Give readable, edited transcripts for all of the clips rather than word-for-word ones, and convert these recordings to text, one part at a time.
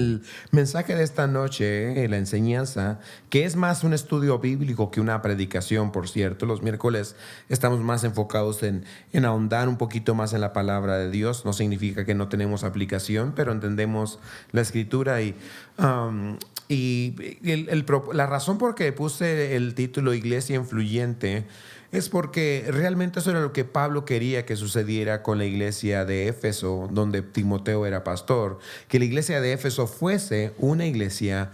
El mensaje de esta noche, la enseñanza, que es más un estudio bíblico que una predicación, por cierto. Los miércoles estamos más enfocados en ahondar un poquito más en la palabra de Dios. No significa que no tenemos aplicación, pero entendemos la escritura la razón por que puse el título Iglesia Influyente es porque realmente eso era lo que Pablo quería que sucediera con la iglesia de Éfeso, donde Timoteo era pastor, que la iglesia de Éfeso fuese una iglesia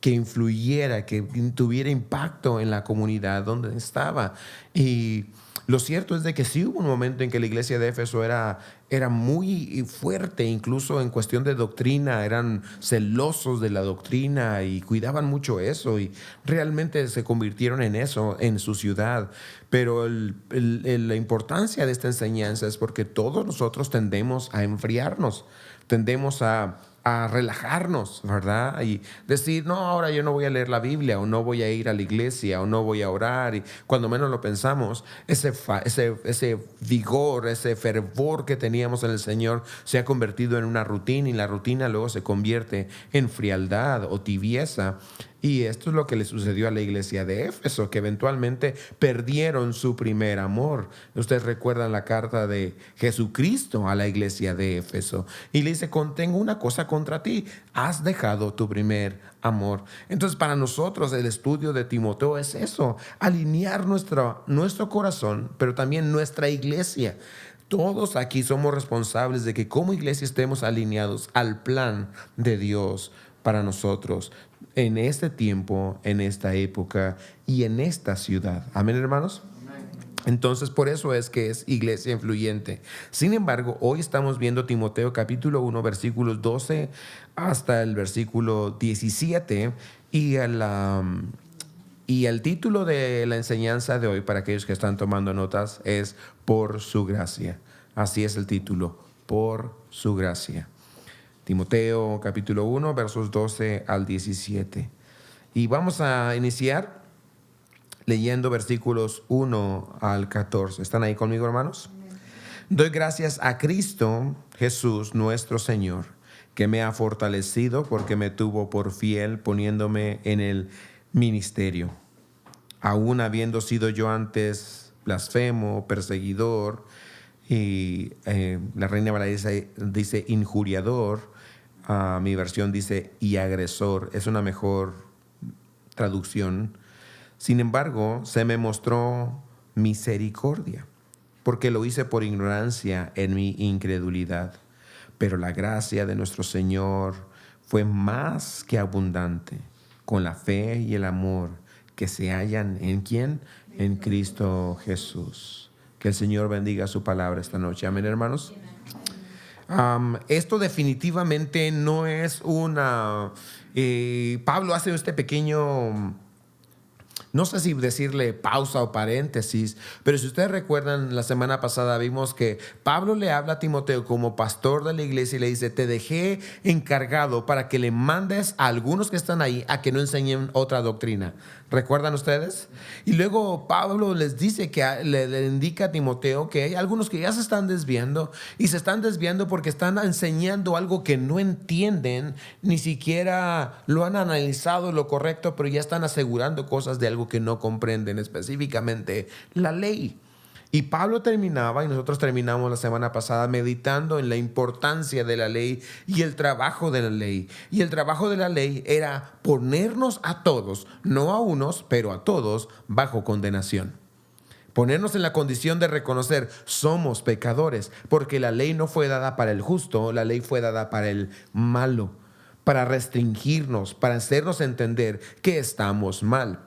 que influyera, que tuviera impacto en la comunidad donde estaba. Y lo cierto es de que sí hubo un momento en que la iglesia de Éfeso era muy fuerte, incluso en cuestión de doctrina, eran celosos de la doctrina y cuidaban mucho eso y realmente se convirtieron en eso en su ciudad. Pero la importancia de esta enseñanza es porque todos nosotros tendemos a enfriarnos, tendemos a relajarnos, ¿verdad? Y decir, no, ahora yo no voy a leer la Biblia, o no voy a ir a la iglesia, o no voy a orar. Y cuando menos lo pensamos, ese vigor, ese fervor que teníamos en el Señor se ha convertido en una rutina, y la rutina luego se convierte en frialdad o tibieza. Y esto es lo que le sucedió a la iglesia de Éfeso, que eventualmente perdieron su primer amor. Ustedes recuerdan la carta de Jesucristo a la iglesia de Éfeso. Y le dice, tengo una cosa contra ti, has dejado tu primer amor. Entonces para nosotros el estudio de Timoteo es eso, alinear nuestro corazón, pero también nuestra iglesia. Todos aquí somos responsables de que como iglesia estemos alineados al plan de Dios para nosotros en este tiempo, en esta época y en esta ciudad. Amén, hermanos. Entonces, por eso es que es iglesia influyente. Sin embargo, hoy estamos viendo Timoteo capítulo 1, versículos 12 hasta el versículo 17 y el título de la enseñanza de hoy, para aquellos que están tomando notas, es Por su gracia. Así es el título, Por su gracia. Timoteo capítulo 1, versos 12 al 17. Y vamos a iniciar leyendo versículos 1 al 14. ¿Están ahí conmigo, hermanos? Doy gracias a Cristo Jesús, nuestro Señor, que me ha fortalecido porque me tuvo por fiel poniéndome en el ministerio. Aún habiendo sido yo antes blasfemo, perseguidor, y la Reina Valera dice injuriador, mi versión dice y agresor, es una mejor traducción. Sin embargo, se me mostró misericordia, porque lo hice por ignorancia en mi incredulidad. Pero la gracia de nuestro Señor fue más que abundante con la fe y el amor que se hallan ¿en quién? En Cristo Jesús. Que el Señor bendiga su palabra esta noche. Amén, hermanos. Esto definitivamente no es una... Pablo hace este pequeño... No sé si decirle pausa o paréntesis, pero si ustedes recuerdan, la semana pasada vimos que Pablo le habla a Timoteo como pastor de la iglesia y le dice, te dejé encargado para que le mandes a algunos que están ahí a que no enseñen otra doctrina. ¿Recuerdan ustedes? Y luego Pablo les dice que le indica a Timoteo que hay algunos que ya se están desviando y se están desviando porque están enseñando algo que no entienden, ni siquiera lo han analizado lo correcto, pero ya están asegurando cosas de algo que no comprenden, específicamente la ley. Y Pablo terminaba, y nosotros terminamos la semana pasada meditando en la importancia de la ley y el trabajo de la ley. Y el trabajo de la ley era ponernos a todos, no a unos, pero a todos, bajo condenación. Ponernos en la condición de reconocer somos pecadores, porque la ley no fue dada para el justo, la ley fue dada para el malo, para restringirnos, para hacernos entender que estamos mal.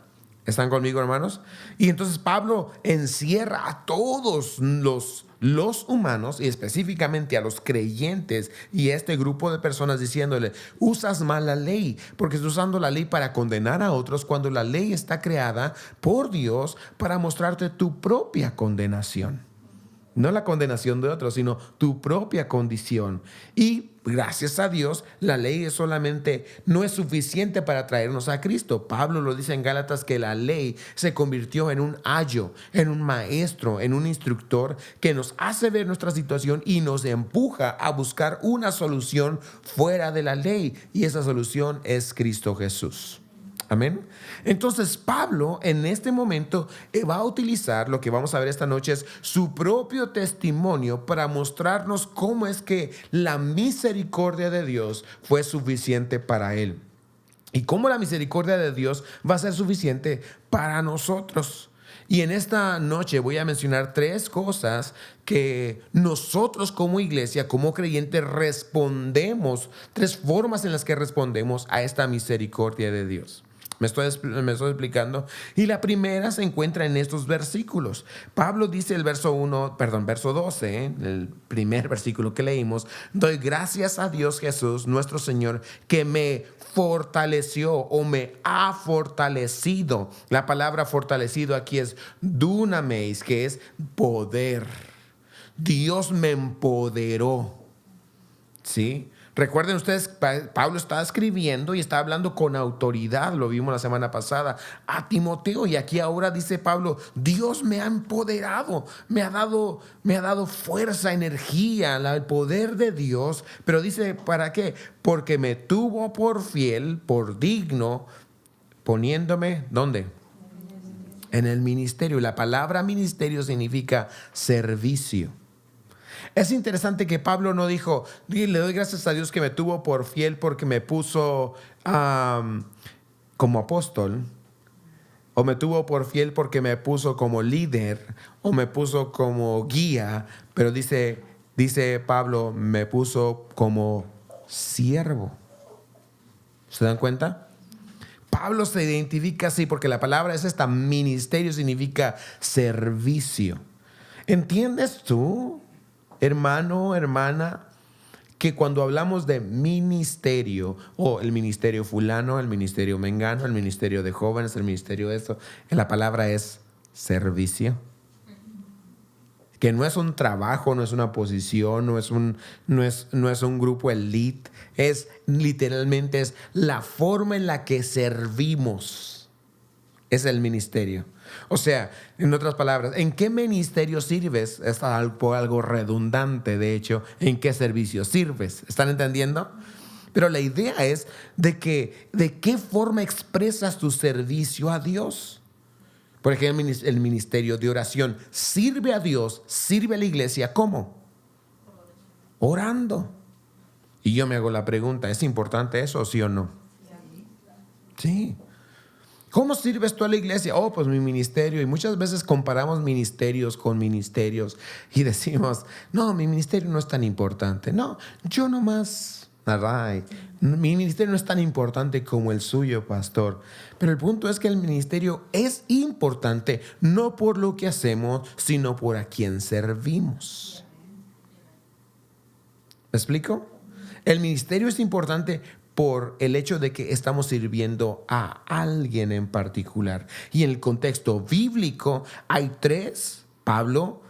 ¿Están conmigo, hermanos? Y entonces Pablo encierra a todos los humanos y específicamente a los creyentes y a este grupo de personas diciéndole, usas mal la ley porque estás usando la ley para condenar a otros cuando la ley está creada por Dios para mostrarte tu propia condenación. No la condenación de otros, sino tu propia condición. Y gracias a Dios, la ley no es suficiente para traernos a Cristo. Pablo lo dice en Gálatas que la ley se convirtió en un ayo, en un maestro, en un instructor que nos hace ver nuestra situación y nos empuja a buscar una solución fuera de la ley. Y esa solución es Cristo Jesús. Amén. Entonces Pablo en este momento va a utilizar lo que vamos a ver esta noche, es su propio testimonio para mostrarnos cómo es que la misericordia de Dios fue suficiente para él y cómo la misericordia de Dios va a ser suficiente para nosotros. Y en esta noche voy a mencionar 3 cosas que nosotros como iglesia, como creyentes, respondemos, 3 formas en las que respondemos a esta misericordia de Dios. Me estoy explicando. Y la primera se encuentra en estos versículos. Pablo dice el verso 12, el primer versículo que leímos: doy gracias a Dios Jesús, nuestro Señor, que me fortaleció o me ha fortalecido. La palabra fortalecido aquí es dunamis, que es poder. Dios me empoderó. ¿Sí? Recuerden ustedes, Pablo está escribiendo y está hablando con autoridad, lo vimos la semana pasada, a Timoteo. Y aquí ahora dice Pablo: Dios me ha empoderado, me ha dado fuerza, energía, el poder de Dios. Pero dice, ¿para qué? Porque me tuvo por fiel, por digno, poniéndome, ¿dónde? En el ministerio. La palabra ministerio significa servicio. Es interesante que Pablo no dijo: le doy gracias a Dios que me tuvo por fiel porque me puso como apóstol, o me tuvo por fiel porque me puso como líder, o me puso como guía. Pero dice Pablo, me puso como siervo. ¿Se dan cuenta? Pablo se identifica así porque la palabra es esta: ministerio significa servicio. ¿Entiendes tú, hermano, hermana, que cuando hablamos de ministerio, o el ministerio fulano, el ministerio mengano, el ministerio de jóvenes, el ministerio de esto, la palabra es servicio? Que no es un trabajo, no es una posición, no es un grupo elite, literalmente es la forma en la que servimos. Es el ministerio. O sea, en otras palabras, ¿en qué ministerio sirves? Es algo redundante, de hecho. ¿En qué servicio sirves? ¿Están entendiendo? Pero la idea es de qué forma expresas tu servicio a Dios. Por ejemplo, el ministerio de oración sirve a Dios, sirve a la iglesia. ¿Cómo? Orando. Y yo me hago la pregunta: ¿es importante eso, sí o no? Sí. ¿Cómo sirves tú a la iglesia? Oh, pues mi ministerio. Y muchas veces comparamos ministerios con ministerios y decimos: no, mi ministerio no es tan importante. No, yo nomás, mi ministerio no es tan importante como el suyo, pastor. Pero el punto es que el ministerio es importante no por lo que hacemos, sino por a quien servimos. ¿Me explico? El ministerio es importante por el hecho de que estamos sirviendo a alguien en particular. Y en el contexto bíblico hay 3, Pablo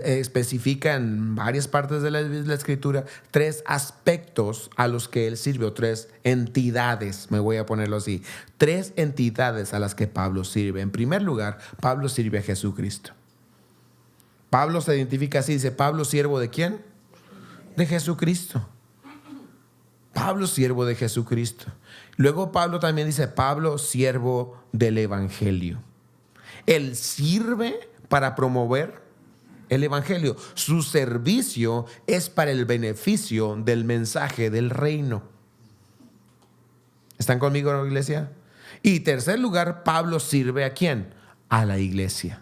especifica en varias partes de la Escritura, 3 aspectos a los que él sirve, o 3 entidades, me voy a ponerlo así, 3 entidades a las que Pablo sirve. En primer lugar, Pablo sirve a Jesucristo. Pablo se identifica así, dice: Pablo, ¿siervo de quién? De Jesucristo. Pablo, siervo de Jesucristo. Luego Pablo también dice: Pablo, siervo del evangelio. Él sirve para promover el evangelio. Su servicio es para el beneficio del mensaje del reino. ¿Están conmigo, iglesia? Y tercer lugar, Pablo sirve ¿a quién? A la iglesia.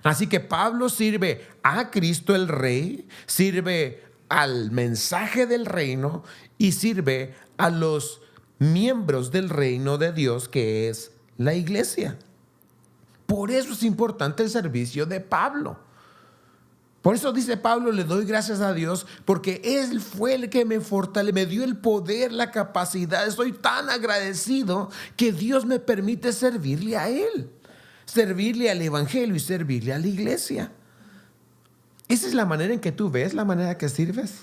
Así que Pablo sirve a Cristo el Rey, sirve al mensaje del reino y sirve a los miembros del reino de Dios, que es la iglesia. Por eso es importante el servicio de Pablo. Por eso dice Pablo: le doy gracias a Dios porque Él fue el que me fortaleció, me dio el poder, la capacidad. Estoy tan agradecido que Dios me permite servirle a Él, servirle al evangelio y servirle a la iglesia. ¿Esa es la manera en que tú ves la manera que sirves?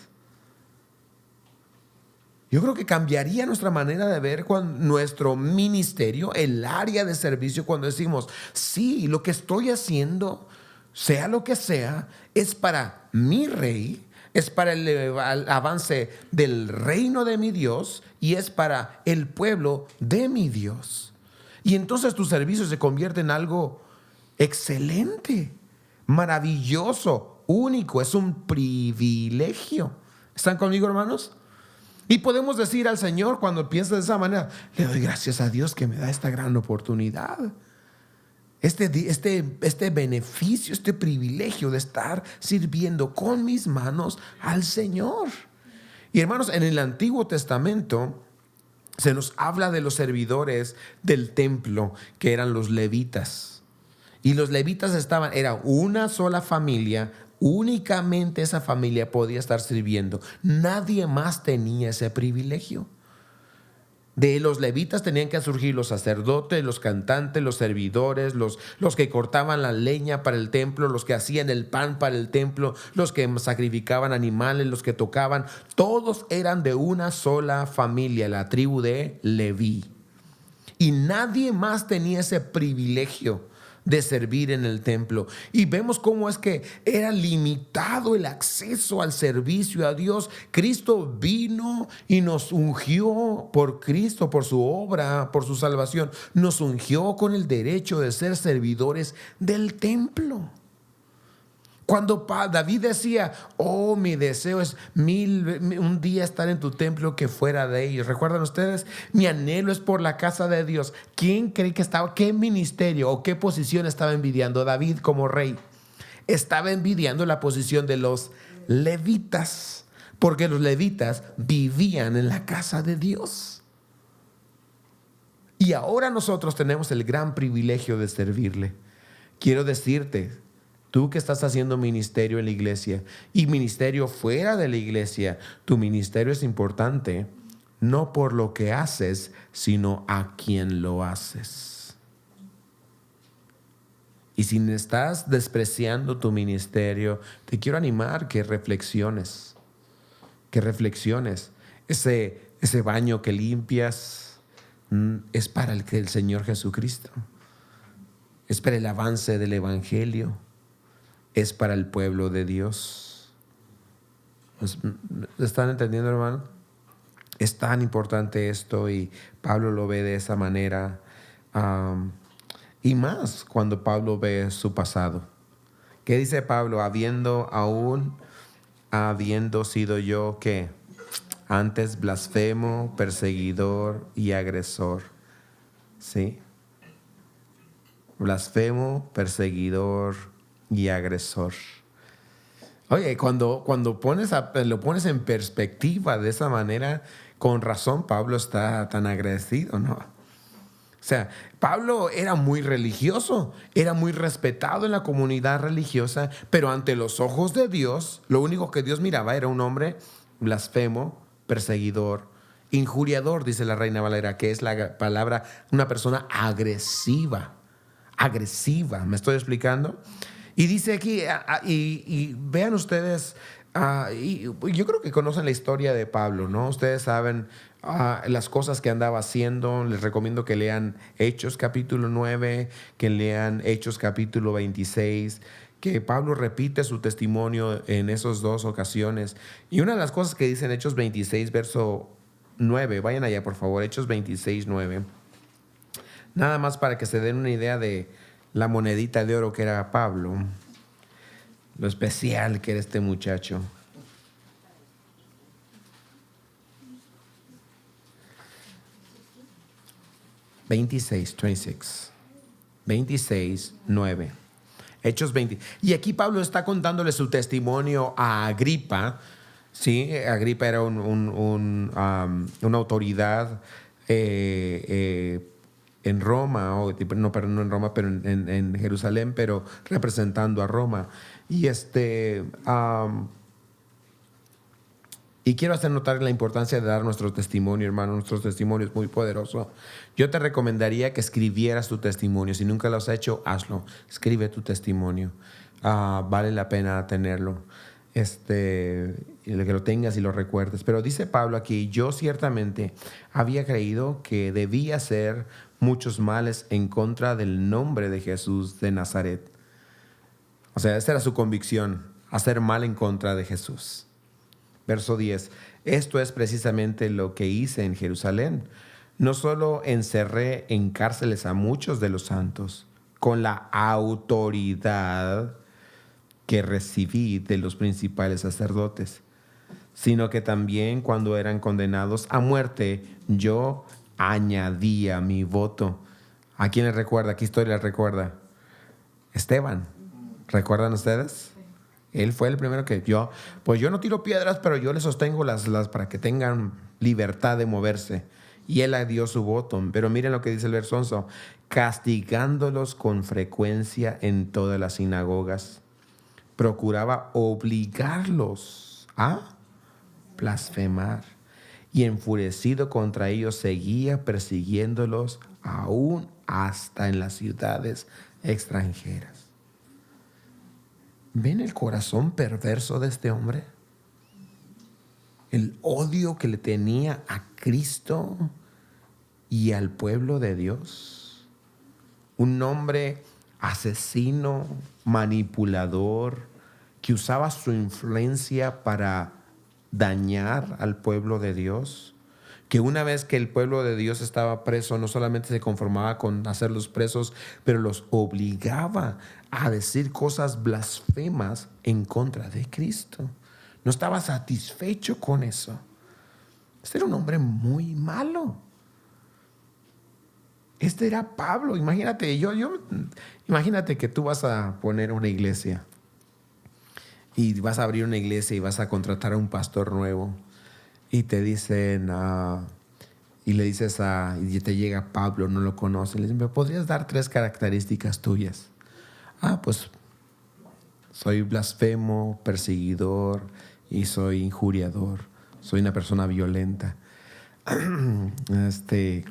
Yo creo que cambiaría nuestra manera de ver nuestro ministerio, el área de servicio, cuando decimos, sí, lo que estoy haciendo, sea lo que sea, es para mi rey, es para el avance del reino de mi Dios y es para el pueblo de mi Dios. Y entonces tu servicio se convierte en algo excelente, maravilloso, único, es un privilegio. ¿Están conmigo, hermanos? Y podemos decir al Señor cuando piensas de esa manera, le doy gracias a Dios que me da esta gran oportunidad. Este beneficio, este privilegio de estar sirviendo con mis manos al Señor. Y hermanos, en el Antiguo Testamento se nos habla de los servidores del templo, que eran los levitas. Y los levitas era una sola familia. Únicamente esa familia podía estar sirviendo. Nadie más tenía ese privilegio. De los levitas tenían que surgir los sacerdotes, los cantantes, los servidores, los que cortaban la leña para el templo, los que hacían el pan para el templo, los que sacrificaban animales, los que tocaban. Todos eran de una sola familia, la tribu de Leví. Y nadie más tenía ese privilegio de servir en el templo. Y vemos cómo es que era limitado el acceso al servicio a Dios. Cristo vino y nos ungió por Cristo, por su obra, por su salvación. Nos ungió con el derecho de ser servidores del templo. Cuando David decía, oh, mi deseo es un día estar en tu templo que fuera de ellos. ¿Recuerdan ustedes? Mi anhelo es por la casa de Dios. ¿Quién cree que estaba, qué ministerio o qué posición estaba envidiando David como rey? Estaba envidiando la posición de los levitas, porque los levitas vivían en la casa de Dios. Y ahora nosotros tenemos el gran privilegio de servirle. Quiero decirte, tú que estás haciendo ministerio en la iglesia y ministerio fuera de la iglesia, tu ministerio es importante, no por lo que haces, sino a quien lo haces. Y si estás despreciando tu ministerio, te quiero animar que reflexiones. Ese baño que limpias es para el Señor Jesucristo. Es para el avance del evangelio. Es para el pueblo de Dios. ¿Están entendiendo, hermano? Es tan importante esto y Pablo lo ve de esa manera. Y más cuando Pablo ve su pasado. ¿Qué dice Pablo? Habiendo sido yo, ¿qué? Antes blasfemo, perseguidor y agresor. ¿Sí? Blasfemo, perseguidor y agresor. Oye, cuando lo pones en perspectiva de esa manera, con razón Pablo está tan agradecido, ¿no? O sea, Pablo era muy religioso, era muy respetado en la comunidad religiosa, pero ante los ojos de Dios, lo único que Dios miraba era un hombre blasfemo, perseguidor, injuriador, dice la Reina Valera, que es la palabra, una persona agresiva, ¿me estoy explicando? Y dice aquí, y vean ustedes, y yo creo que conocen la historia de Pablo, ¿no? Ustedes saben las cosas que andaba haciendo. Les recomiendo que lean Hechos capítulo 9, que lean Hechos capítulo 26, que Pablo repite su testimonio en esas dos ocasiones. Y una de las cosas que dice en Hechos 26, verso 9, vayan allá por favor, Hechos 26, 9. Nada más para que se den una idea de la monedita de oro que era Pablo, lo especial que era este muchacho. Hechos 26, 9. Hechos 20. Y aquí Pablo está contándole su testimonio a Agripa. Sí, Agripa era una autoridad en Roma, no en Roma, pero en Jerusalén, pero representando a Roma. Y quiero hacer notar la importancia de dar nuestro testimonio, hermano. Nuestro testimonio es muy poderoso. Yo te recomendaría que escribieras tu testimonio. Si nunca lo has hecho, hazlo. Escribe tu testimonio. vale la pena tenerlo. Que lo tengas y lo recuerdes. Pero dice Pablo aquí, yo ciertamente había creído que debía hacer muchos males en contra del nombre de Jesús de Nazaret. O sea, esa era su convicción, hacer mal en contra de Jesús. Verso 10. Esto es precisamente lo que hice en Jerusalén. No solo encerré en cárceles a muchos de los santos, con la autoridad que recibí de los principales sacerdotes, sino que también cuando eran condenados a muerte, yo añadía mi voto. ¿A quién le recuerda? ¿Qué historia le recuerda? Esteban. ¿Recuerdan ustedes? Él fue el primero que pues yo no tiro piedras, pero yo les sostengo las para que tengan libertad de moverse. Y él dio su voto. Pero miren lo que dice el verso 11. Castigándolos con frecuencia en todas las sinagogas. Procuraba obligarlos a blasfemar. Y enfurecido contra ellos seguía persiguiéndolos aún hasta en las ciudades extranjeras. ¿Ven el corazón perverso de este hombre? El odio que le tenía a Cristo y al pueblo de Dios. Un hombre asesino, manipulador, que usaba su influencia para dañar al pueblo de Dios. Que una vez que el pueblo de Dios estaba preso, no solamente se conformaba con hacerlos presos, pero los obligaba a decir cosas blasfemas en contra de Cristo. No estaba satisfecho con eso. Este era un hombre muy malo. Este era Pablo. Imagínate, imagínate que tú vas a poner una iglesia y vas a abrir una iglesia y vas a contratar a un pastor nuevo. Y te dicen, y le dices y te llega Pablo, no lo conoce, le dicen, ¿me podrías dar 3 características tuyas? Pues soy blasfemo, perseguidor y soy injuriador, soy una persona violenta.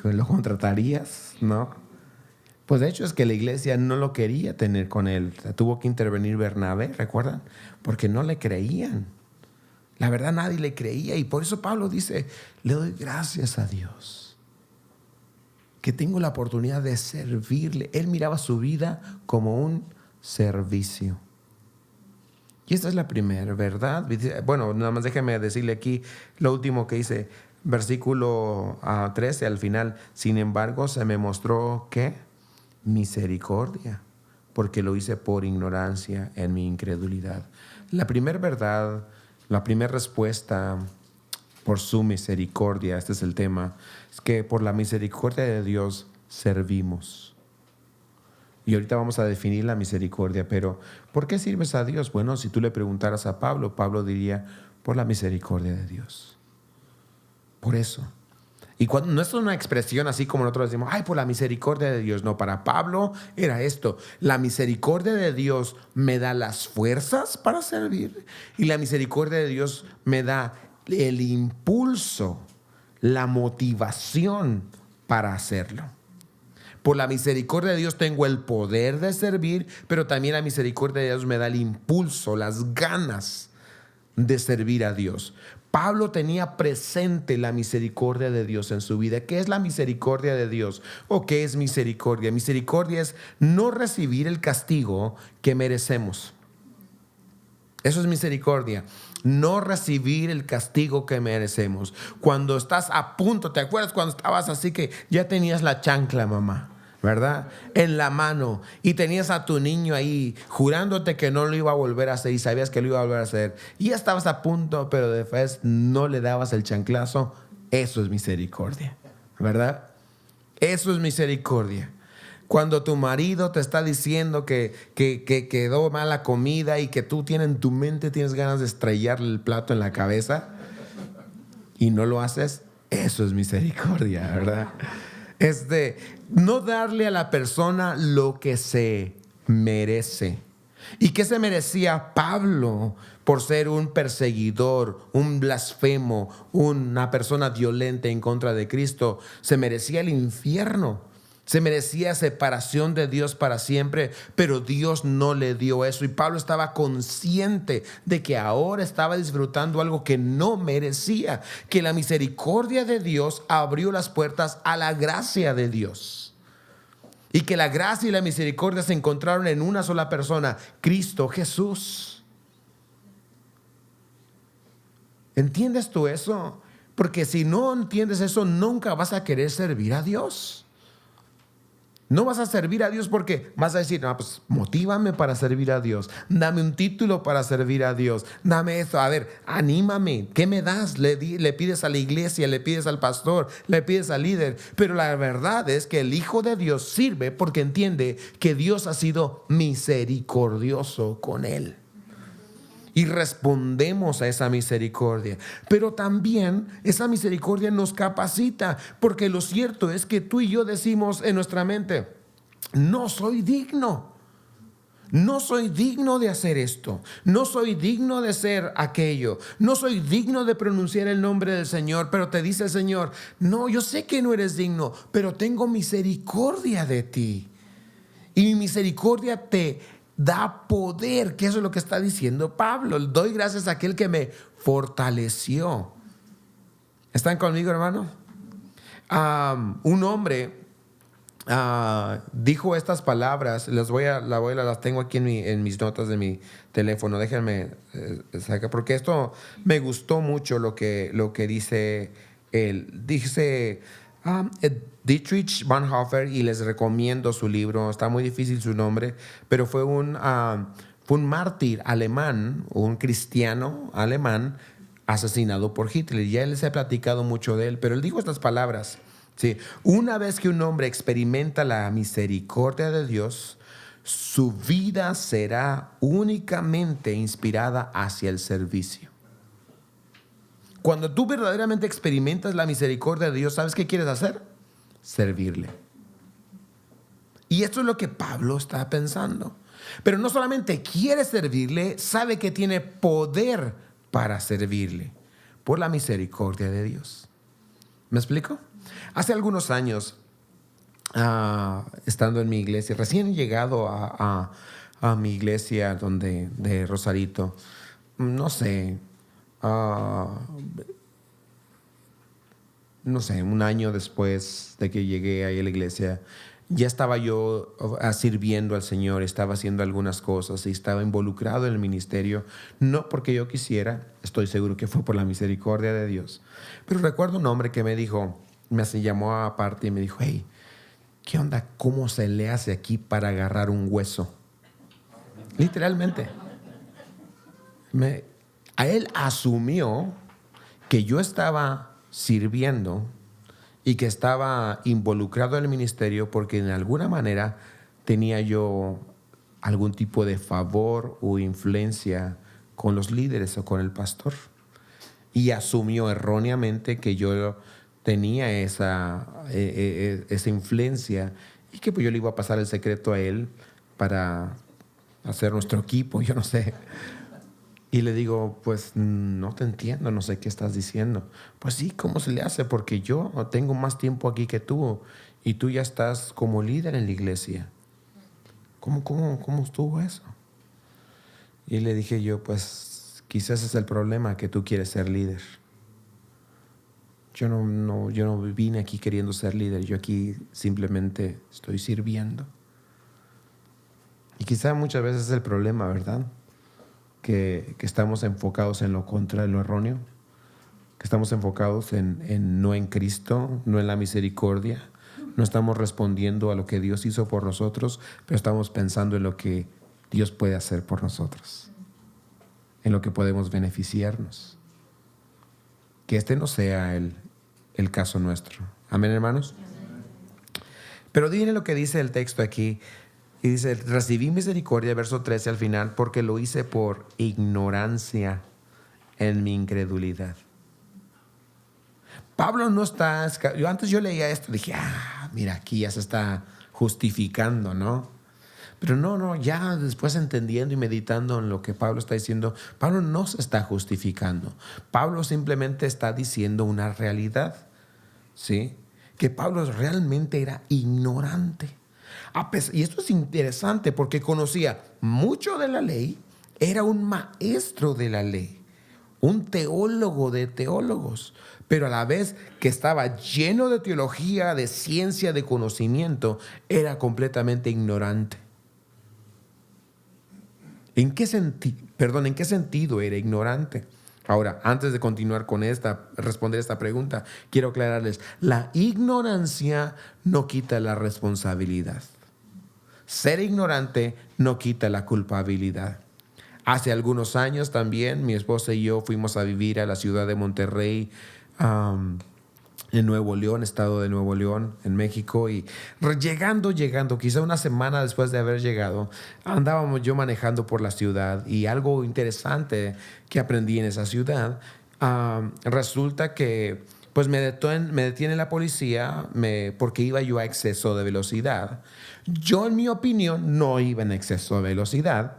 ¿Lo contratarías? ¿No? Pues de hecho es que la iglesia no lo quería tener con él. Tuvo que intervenir Bernabé, ¿recuerdan? Porque no le creían. La verdad, nadie le creía, y por eso Pablo dice, le doy gracias a Dios que tengo la oportunidad de servirle. Él miraba su vida como un servicio. Y esta es la primera, ¿verdad? Bueno, nada más déjeme decirle aquí lo último que dice, versículo 13 al final. Sin embargo, se me mostró, ¿qué? Misericordia, porque lo hice por ignorancia en mi incredulidad. La primera verdad, la primera respuesta por su misericordia, este es el tema, es que por la misericordia de Dios servimos. Y ahorita vamos a definir la misericordia, pero ¿por qué sirves a Dios? Bueno, si tú le preguntaras a Pablo, Pablo diría, por la misericordia de Dios. Por eso. Y cuando no es una expresión así como nosotros decimos, por la misericordia de Dios. No, para Pablo era esto. La misericordia de Dios me da las fuerzas para servir. Y la misericordia de Dios me da el impulso, la motivación para hacerlo. Por la misericordia de Dios tengo el poder de servir, pero también la misericordia de Dios me da el impulso, las ganas de servir a Dios. Pablo tenía presente la misericordia de Dios en su vida. ¿Qué es la misericordia de Dios? ¿O qué es misericordia? Misericordia es no recibir el castigo que merecemos. Eso es misericordia. No recibir el castigo que merecemos. Cuando estás a punto, ¿te acuerdas cuando estabas así que ya tenías la chancla, mamá? ¿Verdad? En la mano, y tenías a tu niño ahí jurándote que no lo iba a volver a hacer y sabías que lo iba a volver a hacer y ya estabas a punto, pero después no le dabas el chanclazo. Eso es misericordia, ¿verdad? Eso es misericordia. Cuando tu marido te está diciendo que quedó mala comida y que tú en tu mente tienes ganas de estrellarle el plato en la cabeza y no lo haces, eso es misericordia, ¿verdad? Es de no darle a la persona lo que se merece. ¿Y qué se merecía Pablo por ser un perseguidor, un blasfemo, una persona violenta en contra de Cristo? Se merecía el infierno. Se merecía separación de Dios para siempre, pero Dios no le dio eso. Y Pablo estaba consciente de que ahora estaba disfrutando algo que no merecía, que la misericordia de Dios abrió las puertas a la gracia de Dios. Y que la gracia y la misericordia se encontraron en una sola persona, Cristo Jesús. ¿Entiendes tú eso? Porque si no entiendes eso, nunca vas a querer servir a Dios. No vas a servir a Dios porque vas a decir, no, pues motívame para servir a Dios. Dame un título para servir a Dios. Dame esto. A ver, anímame. ¿Qué me das? Le pides a la iglesia, le pides al pastor, le pides al líder. Pero la verdad es que el Hijo de Dios sirve porque entiende que Dios ha sido misericordioso con él. Y respondemos a esa misericordia. Pero también esa misericordia nos capacita. Porque lo cierto es que tú y yo decimos en nuestra mente, no soy digno. No soy digno de hacer esto. No soy digno de ser aquello. No soy digno de pronunciar el nombre del Señor. Pero te dice el Señor, no, yo sé que no eres digno, pero tengo misericordia de ti. Y mi misericordia te da poder, que eso es lo que está diciendo Pablo. Doy gracias a aquel que me fortaleció. ¿Están conmigo, hermano? Un hombre dijo estas palabras. Las tengo aquí en mis notas de mi teléfono. Déjenme sacar, porque esto me gustó mucho lo que dice él. Dice Dietrich Bonhoeffer, y les recomiendo su libro. Está muy difícil su nombre, pero fue un mártir alemán, un cristiano alemán asesinado por Hitler. Ya les he platicado mucho de él, pero él dijo estas palabras. Sí, una vez que un hombre experimenta la misericordia de Dios, su vida será únicamente inspirada hacia el servicio. Cuando tú verdaderamente experimentas la misericordia de Dios, ¿sabes qué quieres hacer? Servirle. Y esto es lo que Pablo está pensando. Pero no solamente quiere servirle, sabe que tiene poder para servirle por la misericordia de Dios. ¿Me explico? Hace algunos años, estando en mi iglesia, recién llegado a mi iglesia de Rosarito, no sé, un año después de que llegué ahí a la iglesia, ya estaba yo sirviendo al Señor, estaba haciendo algunas cosas y estaba involucrado en el ministerio, no porque yo quisiera, estoy seguro que fue por la misericordia de Dios. Pero recuerdo un hombre que me llamó aparte y me dijo, hey, ¿qué onda? ¿Cómo se le hace aquí para agarrar un hueso? Literalmente. A él asumió que yo estaba sirviendo y que estaba involucrado en el ministerio porque de alguna manera tenía yo algún tipo de favor o influencia con los líderes o con el pastor. Y asumió erróneamente que yo tenía esa influencia y que pues yo le iba a pasar el secreto a él para hacer nuestro equipo, yo no sé. Y le digo, pues no te entiendo, no sé qué estás diciendo. Pues sí, ¿cómo se le hace? Porque yo tengo más tiempo aquí que tú y tú ya estás como líder en la iglesia. ¿Cómo estuvo eso? Y le dije yo, pues quizás es el problema, que tú quieres ser líder. Yo no vine aquí queriendo ser líder, yo aquí simplemente estoy sirviendo. Y quizás muchas veces es el problema, ¿verdad? Que estamos enfocados en lo contra de lo erróneo, que estamos enfocados no en Cristo, no en la misericordia, no estamos respondiendo a lo que Dios hizo por nosotros, pero estamos pensando en lo que Dios puede hacer por nosotros, en lo que podemos beneficiarnos. Que este no sea el caso nuestro. Amén, hermanos. Pero miren lo que dice el texto aquí. Y dice, recibí misericordia, verso 13 al final, porque lo hice por ignorancia en mi incredulidad. Pablo no está... Yo leía esto, dije, mira, aquí ya se está justificando, ¿no? Pero no, ya después entendiendo y meditando en lo que Pablo está diciendo, Pablo no se está justificando. Pablo simplemente está diciendo una realidad, ¿sí? que Pablo realmente era ignorante. Y esto es interesante porque conocía mucho de la ley, era un maestro de la ley, un teólogo de teólogos, pero a la vez que estaba lleno de teología, de ciencia, de conocimiento, era completamente ignorante. ¿En qué sentido era ignorante? Ahora, antes de continuar con responder esta pregunta, quiero aclararles, la ignorancia no quita la responsabilidad. Ser ignorante no quita la culpabilidad. Hace algunos años también mi esposa y yo fuimos a vivir a la ciudad de Monterrey, en Nuevo León, estado de Nuevo León, en México. Y llegando, quizá una semana después de haber llegado, andábamos yo manejando por la ciudad. Y algo interesante que aprendí en esa ciudad, resulta que pues me detiene la policía porque iba yo a exceso de velocidad. Yo, en mi opinión, no iba en exceso de velocidad.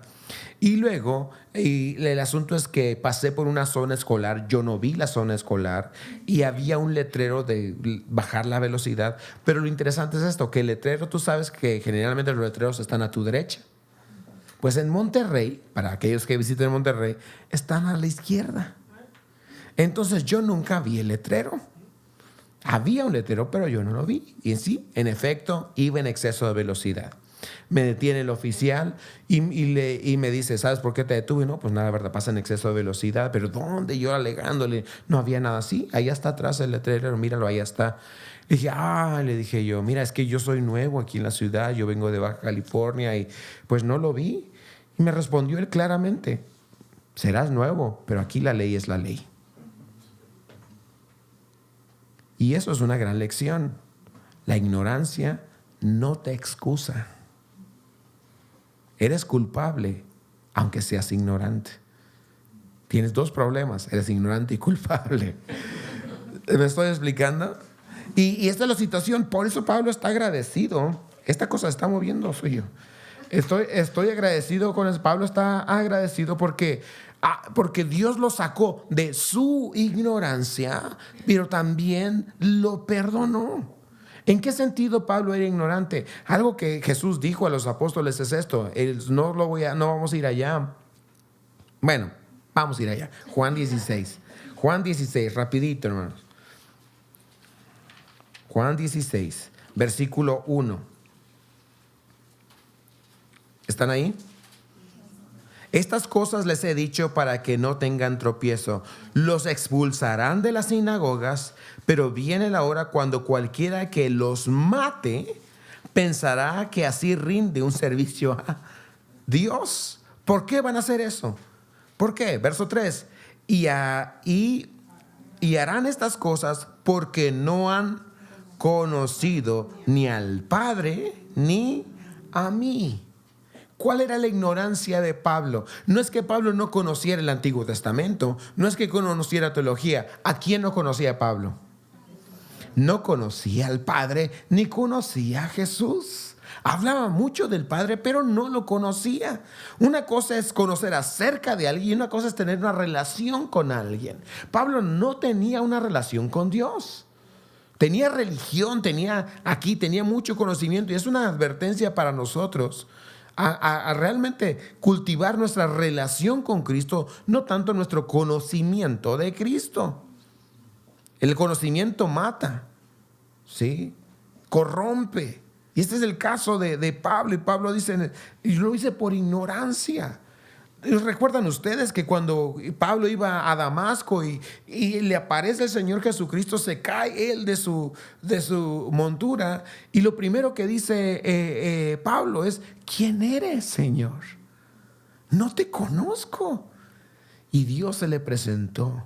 Y luego, el asunto es que pasé por una zona escolar, yo no vi la zona escolar y había un letrero de bajar la velocidad. Pero lo interesante es esto, que el letrero, tú sabes que generalmente los letreros están a tu derecha. Pues en Monterrey, para aquellos que visiten Monterrey, están a la izquierda. Entonces yo nunca vi el letrero. Había un letrero, pero yo no lo vi. Y sí, en efecto, iba en exceso de velocidad. Me detiene el oficial y me dice, ¿sabes por qué te detuve? No, pues nada, la verdad, pasa en exceso de velocidad. ¿Pero dónde? Yo alegándole, no había nada así. Ahí está atrás el letrero, míralo, ahí está. Le dije yo, mira, es que yo soy nuevo aquí en la ciudad, yo vengo de Baja California y pues no lo vi. Y me respondió él claramente, serás nuevo, pero aquí la ley es la ley. Y eso es una gran lección. La ignorancia no te excusa. Eres culpable, aunque seas ignorante. Tienes dos problemas, eres ignorante y culpable. ¿Me estoy explicando? Y esta es la situación, por eso Pablo está agradecido. Esta cosa está moviendo suyo. Estoy agradecido con eso. Pablo está agradecido porque Dios lo sacó de su ignorancia, pero también lo perdonó. ¿En qué sentido Pablo era ignorante? Algo que Jesús dijo a los apóstoles es esto. No vamos a ir allá. Bueno, vamos a ir allá. Juan 16, rapidito, hermanos. Juan 16, versículo 1. ¿Están ahí? Estas cosas les he dicho para que no tengan tropiezo. Los expulsarán de las sinagogas, pero viene la hora cuando cualquiera que los mate pensará que así rinde un servicio a Dios. ¿Por qué van a hacer eso? ¿Por qué? Verso 3. Y harán estas cosas porque no han conocido ni al Padre ni a mí. ¿Cuál era la ignorancia de Pablo? No es que Pablo no conociera el Antiguo Testamento, no es que conociera teología. ¿A quién no conocía Pablo? No conocía al Padre ni conocía a Jesús. Hablaba mucho del Padre, pero no lo conocía. Una cosa es conocer acerca de alguien y una cosa es tener una relación con alguien. Pablo no tenía una relación con Dios. Tenía religión, tenía mucho conocimiento, y es una advertencia para nosotros a realmente cultivar nuestra relación con Cristo, no tanto nuestro conocimiento de Cristo. El conocimiento mata, ¿sí? Corrompe. Y este es el caso de Pablo. Y Pablo dice, y lo hice por ignorancia. ¿Recuerdan ustedes que cuando Pablo iba a Damasco y le aparece el Señor Jesucristo, se cae él de su montura y lo primero que dice Pablo es, ¿quién eres, Señor? No te conozco. Y Dios se le presentó.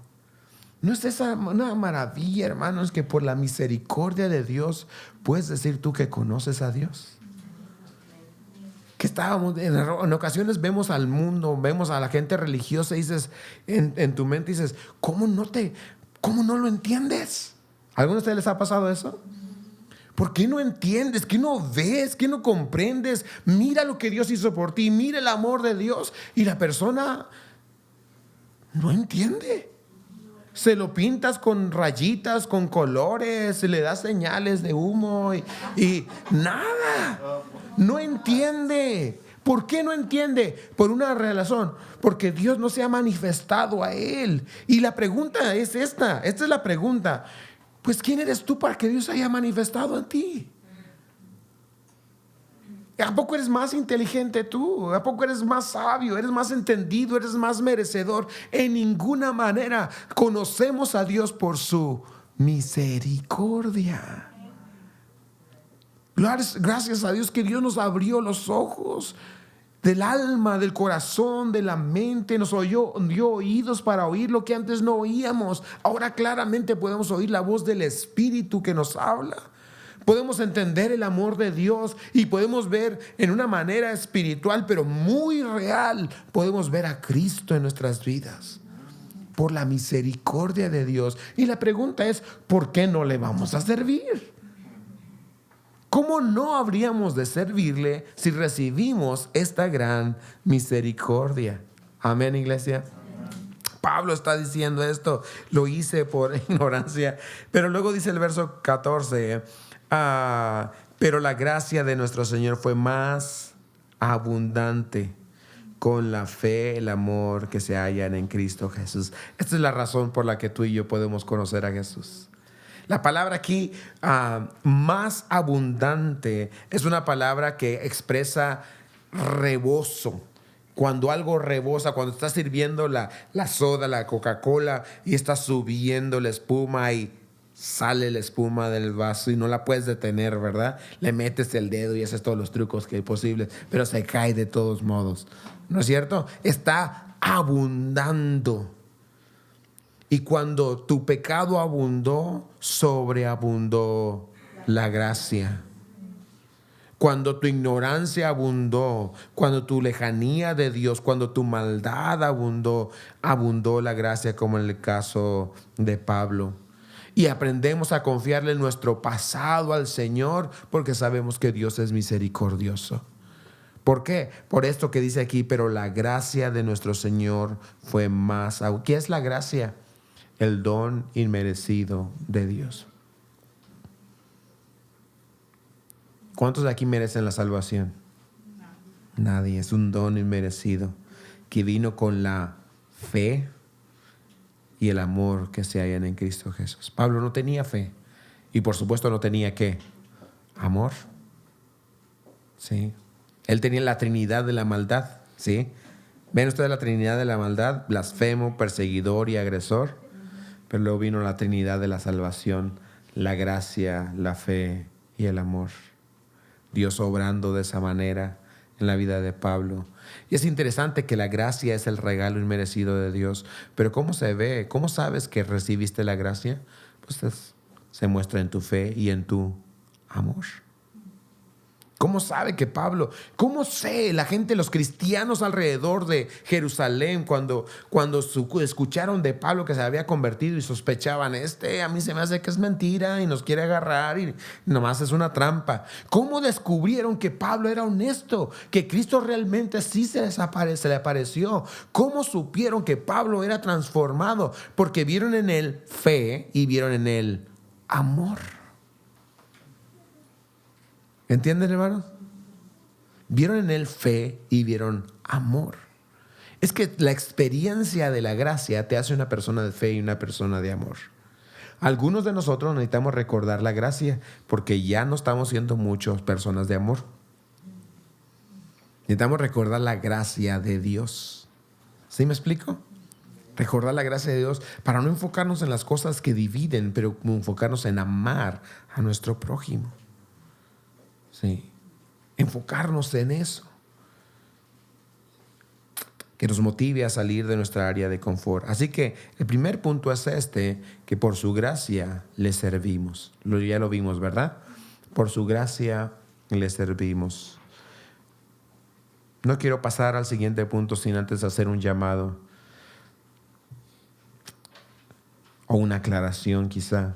¿No es esa una maravilla, hermanos, que por la misericordia de Dios puedes decir tú que conoces a Dios? Que en ocasiones vemos al mundo, vemos a la gente religiosa y dices, en tu mente dices, ¿cómo no lo entiendes? ¿A alguno de ustedes les ha pasado eso? ¿Por qué no entiendes? ¿Qué no ves? ¿Qué no comprendes? Mira lo que Dios hizo por ti, mira el amor de Dios, y la persona no entiende. Se lo pintas con rayitas, con colores, le das señales de humo y nada. No entiende. ¿Por qué no entiende? Por una razón. Porque Dios no se ha manifestado a él. Y la pregunta es esta. Esta es la pregunta. Pues ¿quién eres tú para que Dios haya manifestado en ti? ¿A poco eres más inteligente tú? ¿A poco eres más sabio? ¿Eres más entendido? ¿Eres más merecedor? En ninguna manera. Conocemos a Dios por su misericordia. Gracias a Dios que Dios nos abrió los ojos del alma, del corazón, de la mente. Nos dio oídos para oír lo que antes no oíamos. Ahora claramente podemos oír la voz del Espíritu que nos habla. Podemos entender el amor de Dios y podemos ver en una manera espiritual, pero muy real, podemos ver a Cristo en nuestras vidas por la misericordia de Dios. Y la pregunta es, ¿por qué no le vamos a servir? ¿Cómo no habríamos de servirle si recibimos esta gran misericordia? Amén, iglesia. Pablo está diciendo esto, lo hice por ignorancia, pero luego dice el verso 14, pero la gracia de nuestro Señor fue más abundante con la fe, el amor que se hallan en Cristo Jesús. Esta es la razón por la que tú y yo podemos conocer a Jesús. La palabra aquí, más abundante, es una palabra que expresa rebozo. Cuando algo rebosa, cuando estás sirviendo la soda, la Coca-Cola y está subiendo la espuma y sale la espuma del vaso y no la puedes detener, ¿verdad? Le metes el dedo y haces todos los trucos que hay posibles, pero se cae de todos modos. ¿No es cierto? Está abundando. Y cuando tu pecado abundó, sobreabundó la gracia. Cuando tu ignorancia abundó, cuando tu lejanía de Dios, cuando tu maldad abundó, abundó la gracia, como en el caso de Pablo. Y aprendemos a confiarle nuestro pasado al Señor porque sabemos que Dios es misericordioso. ¿Por qué? Por esto que dice aquí, pero la gracia de nuestro Señor fue más. ¿Qué es la gracia? El don inmerecido de Dios. ¿Cuántos de aquí merecen la salvación? Nadie. Es un don inmerecido que vino con la fe y el amor que se hallan en Cristo Jesús. Pablo no tenía fe y por supuesto no tenía ¿qué? Amor. Sí. Él tenía la trinidad de la maldad. ¿Sí? ¿Ven ustedes la trinidad de la maldad? Blasfemo, perseguidor y agresor. Pero luego vino la trinidad de la salvación, la gracia, la fe y el amor. Dios obrando de esa manera en la vida de Pablo. Y es interesante que la gracia es el regalo inmerecido de Dios. Pero ¿cómo se ve? ¿Cómo sabes que recibiste la gracia? Pues se muestra en tu fe y en tu amor. ¿Cómo sabe que Pablo? ¿Cómo sé la gente, los cristianos alrededor de Jerusalén, cuando escucharon de Pablo que se había convertido y sospechaban, a mí se me hace que es mentira y nos quiere agarrar y nomás es una trampa? ¿Cómo descubrieron que Pablo era honesto? Que Cristo realmente sí se le apareció. ¿Cómo supieron que Pablo era transformado? Porque vieron en él fe y vieron en él amor. ¿Entienden, hermanos? Vieron en él fe y vieron amor. Es que la experiencia de la gracia te hace una persona de fe y una persona de amor. Algunos de nosotros necesitamos recordar la gracia porque ya no estamos siendo muchas personas de amor. Necesitamos recordar la gracia de Dios. ¿Sí me explico? Recordar la gracia de Dios para no enfocarnos en las cosas que dividen, pero enfocarnos en amar a nuestro prójimo. Sí, enfocarnos en eso, que nos motive a salir de nuestra área de confort. Así que el primer punto es que por su gracia le servimos. Ya lo vimos, ¿verdad? Por su gracia le servimos. No quiero pasar al siguiente punto sin antes hacer un llamado o una aclaración quizá.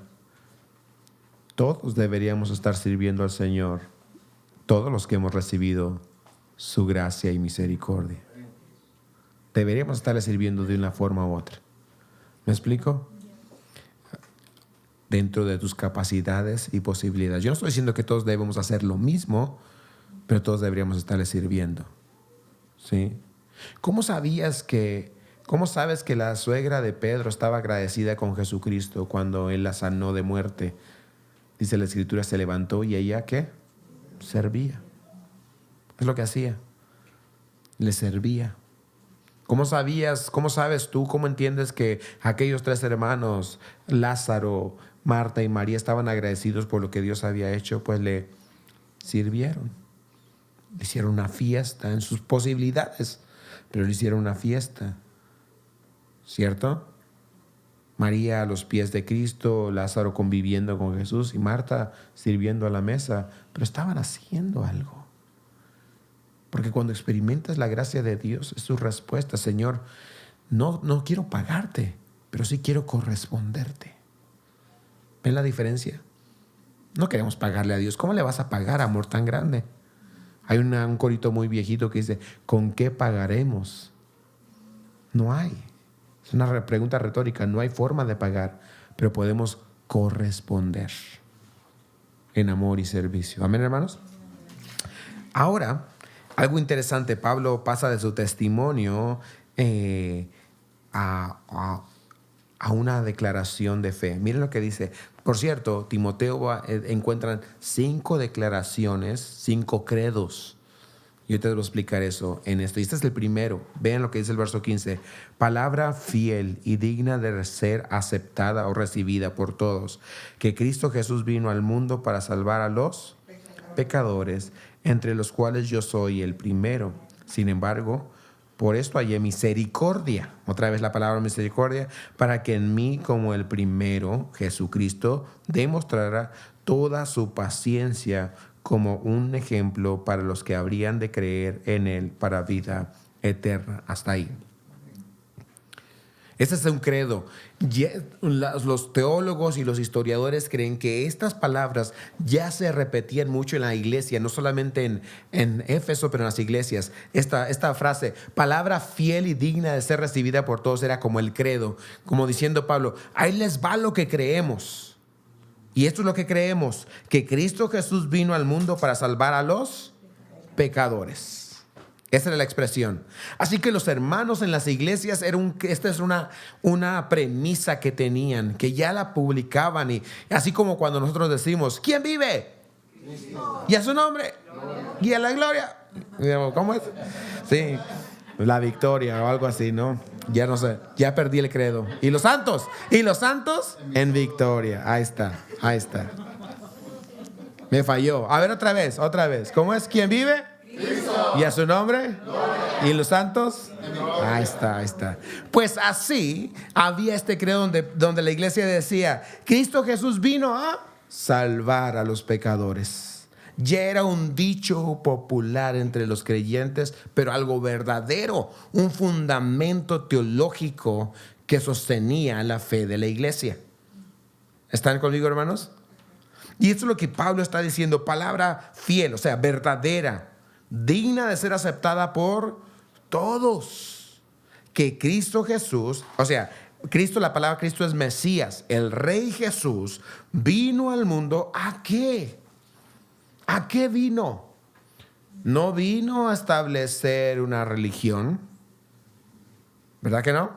Todos deberíamos estar sirviendo al Señor. Todos los que hemos recibido su gracia y misericordia. Deberíamos estarle sirviendo de una forma u otra. ¿Me explico? dentro de tus capacidades y posibilidades. Yo no estoy diciendo que todos debemos hacer lo mismo, pero todos deberíamos estarle sirviendo. ¿Sí? ¿Cómo sabes que la suegra de Pedro estaba agradecida con Jesucristo cuando él la sanó de muerte? Dice la Escritura, se levantó y ella, ¿qué? Servía. Es lo que hacía. Le servía. ¿Cómo sabes tú, cómo entiendes que aquellos 3 hermanos, Lázaro, Marta y María, estaban agradecidos por lo que Dios había hecho? Pues le sirvieron. Le hicieron una fiesta en sus posibilidades, pero le hicieron una fiesta. ¿Cierto? María a los pies de Cristo, Lázaro conviviendo con Jesús y Marta sirviendo a la mesa, pero estaban haciendo algo. Porque cuando experimentas la gracia de Dios, es tu respuesta: Señor, no quiero pagarte, pero sí quiero corresponderte. ¿Ven la diferencia? No queremos pagarle a Dios. ¿Cómo le vas a pagar amor tan grande? Hay un corito muy viejito que dice, ¿con qué pagaremos? No hay. Es una pregunta retórica. No hay forma de pagar, pero podemos corresponder en amor y servicio. ¿Amén, hermanos? Ahora, algo interesante. Pablo pasa de su testimonio a una declaración de fe. Miren lo que dice. Por cierto, Timoteo encuentran 5 declaraciones, 5 credos. Yo te voy a explicar eso en esto. Y este es el primero. Vean lo que dice el verso 15. Palabra fiel y digna de ser aceptada o recibida por todos, que Cristo Jesús vino al mundo para salvar a los pecadores, entre los cuales yo soy el primero. Sin embargo, por esto hallé misericordia, otra vez la palabra misericordia, para que en mí, como el primero, Jesucristo, demostrara toda su paciencia como un ejemplo para los que habrían de creer en él para vida eterna. Hasta ahí. Este es un credo. Los teólogos y los historiadores creen que estas palabras ya se repetían mucho en la iglesia, no solamente en Éfeso, pero en las iglesias. Esta frase, palabra fiel y digna de ser recibida por todos, era como el credo, como diciendo Pablo, ahí les va lo que creemos. Y esto es lo que creemos, que Cristo Jesús vino al mundo para salvar a los pecadores. Esa era la expresión. Así que los hermanos en las iglesias, esta es una premisa que tenían, que ya la publicaban. Y así como cuando nosotros decimos, ¿quién vive? Cristo. ¿Y a su nombre? Gloria. ¿Y a la gloria? ¿Cómo es? Sí, la victoria o algo así, ¿no? Ya no sé, ya perdí el credo. ¿Y los santos? ¿Y los santos? En victoria. Ahí está. Me falló. A ver, otra vez. ¿Cómo es? ¿Quién vive? Cristo. ¿Y a su nombre? Gloria. ¿Y los santos? Ahí está. Pues así había este credo donde la iglesia decía, Cristo Jesús vino a salvar a los pecadores. Ya era un dicho popular entre los creyentes, pero algo verdadero, un fundamento teológico que sostenía la fe de la iglesia. ¿Están conmigo, hermanos? Y esto es lo que Pablo está diciendo, palabra fiel, o sea, verdadera, digna de ser aceptada por todos. Que Cristo Jesús, o sea, Cristo, la palabra Cristo es Mesías, el Rey Jesús, vino al mundo, ¿a qué? ¿A qué vino? No vino a establecer una religión, ¿verdad que no?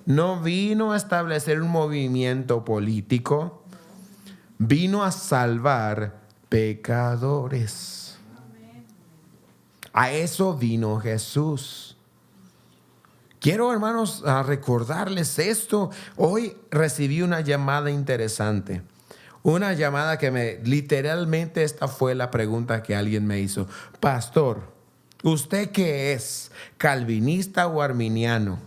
No vino a establecer un movimiento político, vino a salvar pecadores. A eso vino Jesús. Quiero, hermanos, recordarles esto. Hoy recibí una llamada interesante. Una llamada que literalmente esta fue la pregunta que alguien me hizo. Pastor, ¿usted qué es? ¿Calvinista o arminiano?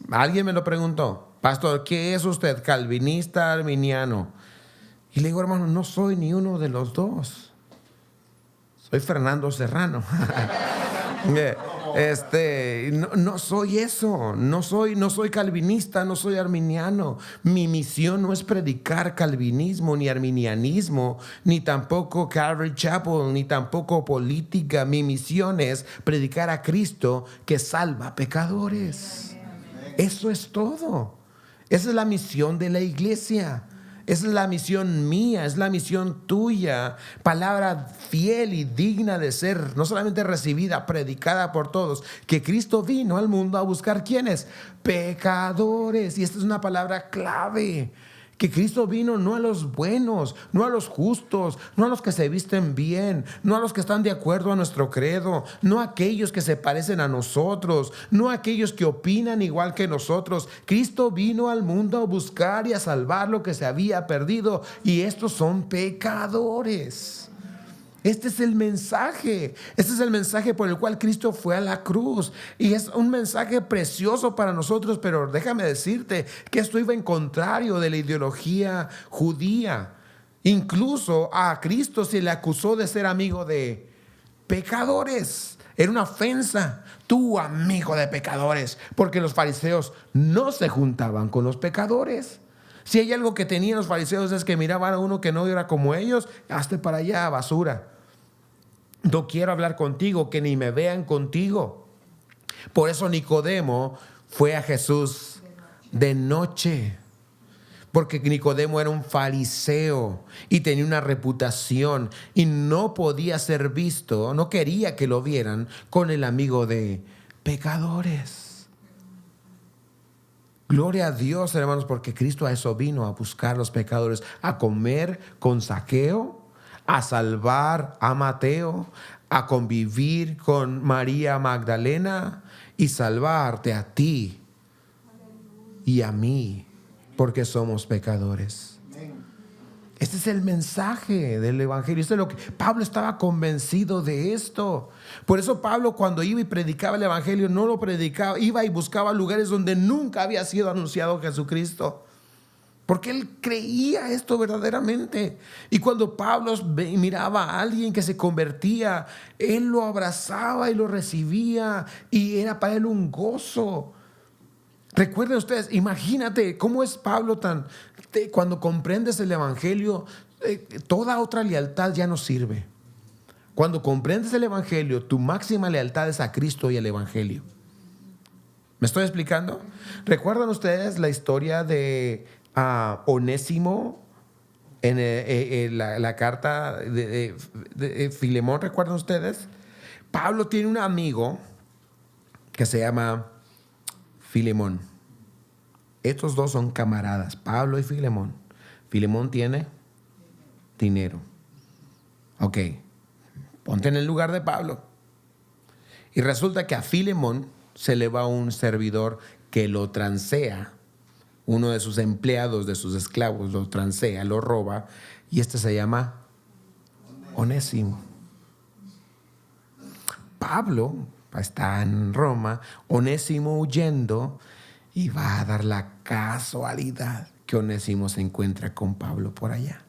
Alguien me lo preguntó. Pastor, ¿qué es usted? ¿Calvinista, arminiano? Y le digo, hermano, no soy ni uno de los dos. Soy Fernando Serrano. No soy eso, no soy calvinista, no soy arminiano. Mi misión no es predicar calvinismo, ni arminianismo, ni tampoco Calvary Chapel, ni tampoco política. Mi misión es predicar a Cristo que salva pecadores. Eso es todo. Esa es la misión de la iglesia. Esa es la misión mía, es la misión tuya. Palabra fiel y digna de ser, no solamente recibida, predicada por todos. Que Cristo vino al mundo a buscar, ¿quiénes? Pecadores. Y esta es una palabra clave. Que Cristo vino no a los buenos, no a los justos, no a los que se visten bien, no a los que están de acuerdo a nuestro credo, no a aquellos que se parecen a nosotros, no a aquellos que opinan igual que nosotros. Cristo vino al mundo a buscar y a salvar lo que se había perdido, y estos son pecadores. Este es el mensaje. Este es el mensaje por el cual Cristo fue a la cruz. Y es un mensaje precioso para nosotros, pero déjame decirte que esto iba en contrario de la ideología judía. Incluso a Cristo se le acusó de ser amigo de pecadores. Era una ofensa. Tú, amigo de pecadores. Porque los fariseos no se juntaban con los pecadores. Si hay algo que tenían los fariseos es que miraban a uno que no era como ellos, hazte para allá, basura. No quiero hablar contigo, que ni me vean contigo. Por eso Nicodemo fue a Jesús de noche. Porque Nicodemo era un fariseo y tenía una reputación y no podía ser visto, no quería que lo vieran con el amigo de pecadores. Gloria a Dios, hermanos, porque Cristo a eso vino, a buscar a los pecadores, a comer con Zaqueo, a salvar a Mateo, a convivir con María Magdalena y salvarte a ti y a mí, porque somos pecadores. Este es el mensaje del evangelio. Esto es lo que Pablo estaba convencido de esto. Por eso Pablo, cuando iba y predicaba el evangelio, no lo predicaba, iba y buscaba lugares donde nunca había sido anunciado Jesucristo. Porque él creía esto verdaderamente. Y cuando Pablo miraba a alguien que se convertía, él lo abrazaba y lo recibía, y era para él un gozo. Recuerden ustedes, imagínate cómo es Pablo cuando comprendes el evangelio, toda otra lealtad ya no sirve. Cuando comprendes el evangelio, tu máxima lealtad es a Cristo y al evangelio. ¿Me estoy explicando? ¿Recuerdan ustedes la historia de Onésimo en la carta de Filemón? ¿Recuerdan ustedes? Pablo tiene un amigo que se llama Filemón. Estos dos son camaradas, Pablo y Filemón. Filemón tiene dinero. Ok, ponte en el lugar de Pablo. Y resulta que a Filemón se le va un servidor que lo transea. Uno de sus empleados, de sus esclavos, lo transea, lo roba. Y este se llama Onésimo. Pablo está en Roma, Onésimo huyendo, y va a dar la casualidad que Onésimo se encuentra con Pablo por allá.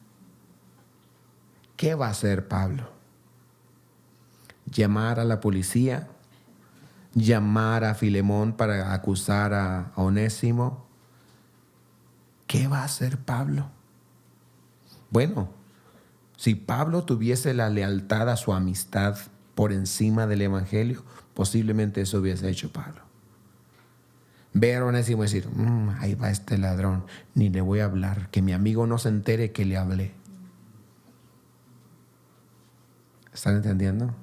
¿Qué va a hacer Pablo? Llamar a la policía, llamar a Filemón para acusar a Onésimo. ¿Qué va a hacer Pablo? Bueno, si Pablo tuviese la lealtad a su amistad por encima del evangelio, posiblemente eso hubiese hecho Pablo. Ver a Onésimo y decir, ahí va este ladrón, ni le voy a hablar, que mi amigo no se entere que le hablé. ¿Están entendiendo?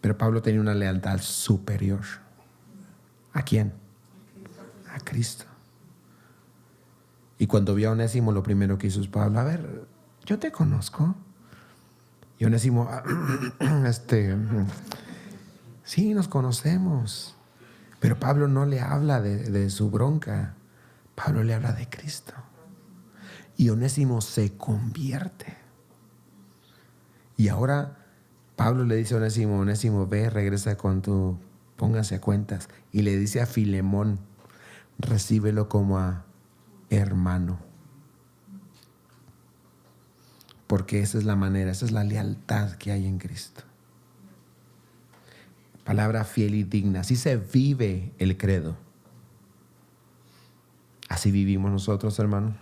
Pero Pablo tenía una lealtad superior. ¿A quién? A Cristo. Y cuando vio a Onésimo, lo primero que hizo es Pablo, a ver, yo te conozco. Y Onésimo, sí, nos conocemos. Pero Pablo no le habla de su bronca. Pablo le habla de Cristo. Y Onésimo se convierte. Y ahora Pablo le dice a Onésimo, Onésimo, ve, regresa póngase a cuentas. Y le dice a Filemón, recíbelo como a hermano. Porque esa es la manera, esa es la lealtad que hay en Cristo. Palabra fiel y digna. Así se vive el credo. Así vivimos nosotros, hermanos.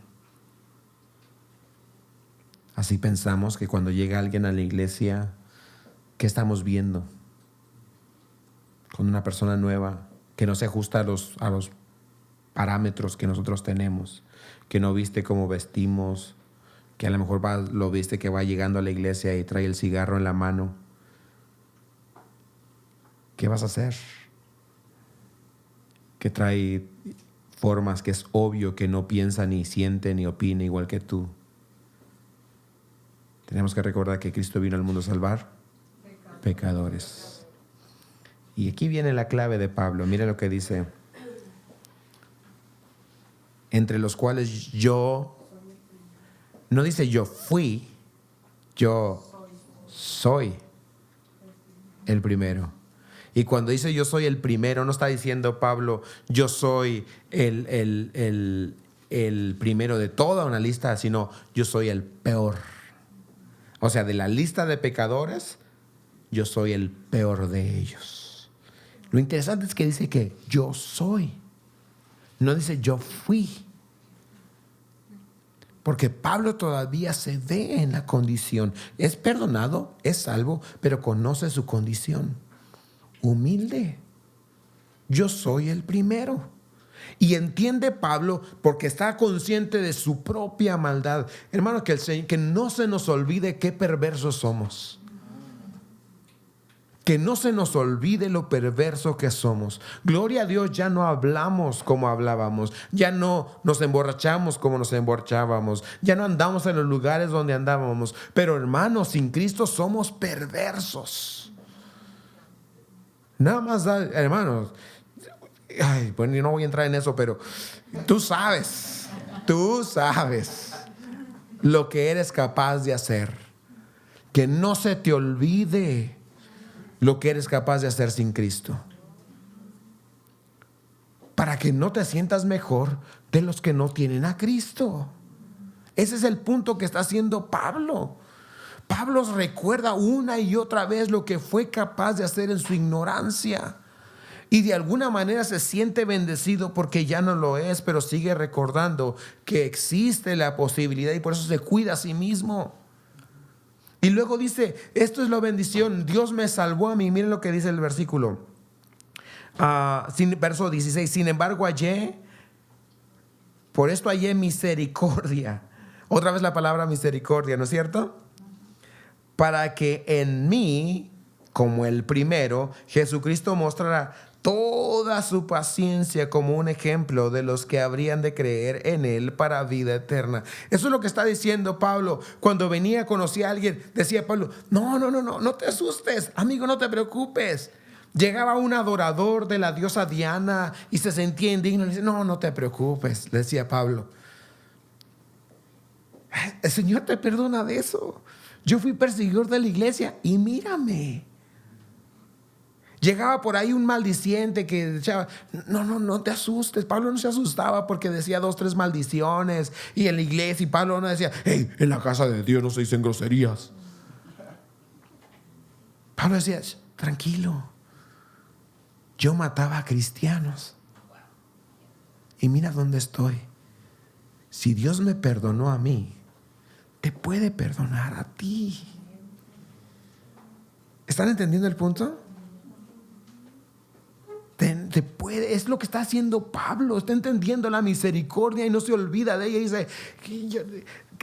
Así pensamos que cuando llega alguien a la iglesia, ¿qué estamos viendo? Con una persona nueva que no se ajusta a los parámetros que nosotros tenemos, que no viste cómo vestimos, que a lo mejor lo viste que va llegando a la iglesia y trae el cigarro en la mano. ¿Qué vas a hacer? Que trae formas que es obvio que no piensa, ni siente, ni opina igual que tú. Tenemos que recordar que Cristo vino al mundo a salvar pecadores. Y aquí viene la clave de Pablo. Mira lo que dice. Entre los cuales yo, no dice yo fui, yo soy el primero. Y cuando dice yo soy el primero, no está diciendo Pablo yo soy el primero de toda una lista, sino yo soy el peor. O sea, de la lista de pecadores, yo soy el peor de ellos. Lo interesante es que dice que yo soy. No dice yo fui. Porque Pablo todavía se ve en la condición. Es perdonado, es salvo, pero conoce su condición. Humilde. Yo soy el primero. Y entiende Pablo porque está consciente de su propia maldad. Hermano, que no se nos olvide qué perversos somos. Que no se nos olvide lo perverso que somos. Gloria a Dios, ya no hablamos como hablábamos. Ya no nos emborrachamos como nos emborrachábamos. Ya no andamos en los lugares donde andábamos. Pero hermanos, sin Cristo somos perversos. Nada más, hermanos. Bueno, yo no voy a entrar en eso, pero tú sabes lo que eres capaz de hacer. Que no se te olvide lo que eres capaz de hacer sin Cristo. Para que no te sientas mejor de los que no tienen a Cristo. Ese es el punto que está haciendo Pablo. Pablo recuerda una y otra vez lo que fue capaz de hacer en su ignorancia. Y de alguna manera se siente bendecido porque ya no lo es, pero sigue recordando que existe la posibilidad y por eso se cuida a sí mismo. Y luego dice, esto es la bendición, Dios me salvó a mí. Miren lo que dice el versículo. Verso 16, sin embargo por esto hallé misericordia. Otra vez la palabra misericordia, ¿no es cierto? Para que en mí, como el primero, Jesucristo mostrará toda su paciencia como un ejemplo de los que habrían de creer en Él para vida eterna. Eso es lo que está diciendo Pablo. Cuando venía, conocía a alguien, decía Pablo, no te asustes, amigo, no te preocupes. Llegaba un adorador de la diosa Diana y se sentía indigno. Le dice, no te preocupes, le decía Pablo. El Señor te perdona de eso. Yo fui perseguidor de la iglesia y mírame. Llegaba por ahí un maldiciente que decía, no te asustes. Pablo no se asustaba porque decía 2, 3 maldiciones y en la iglesia, y Pablo no decía, hey, en la casa de Dios no se dicen groserías. Pablo decía, tranquilo, yo mataba a cristianos y mira dónde estoy. Si Dios me perdonó a mí, te puede perdonar a ti. ¿Están entendiendo el punto? Es lo que está haciendo Pablo. Está entendiendo la misericordia y no se olvida de ella. Y dice,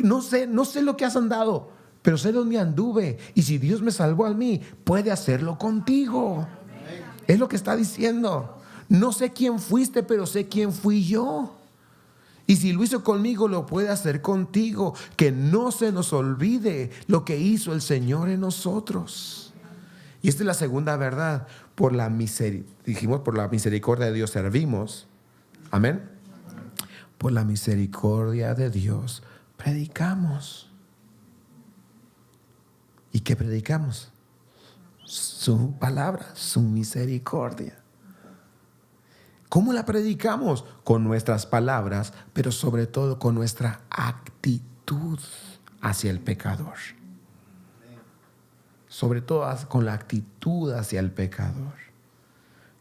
no sé lo que has andado, pero sé dónde anduve. Y si Dios me salvó a mí, puede hacerlo contigo. Es lo que está diciendo. No sé quién fuiste, pero sé quién fui yo. Y si lo hizo conmigo, lo puede hacer contigo. Que no se nos olvide lo que hizo el Señor en nosotros. Y esta es la segunda verdad. Por la misericordia de Dios servimos. Amén. Por la misericordia de Dios predicamos. ¿Y qué predicamos? Su palabra, su misericordia. ¿Cómo la predicamos? Con nuestras palabras, pero sobre todo con nuestra actitud hacia el pecador. Sobre todo con la actitud hacia el pecador.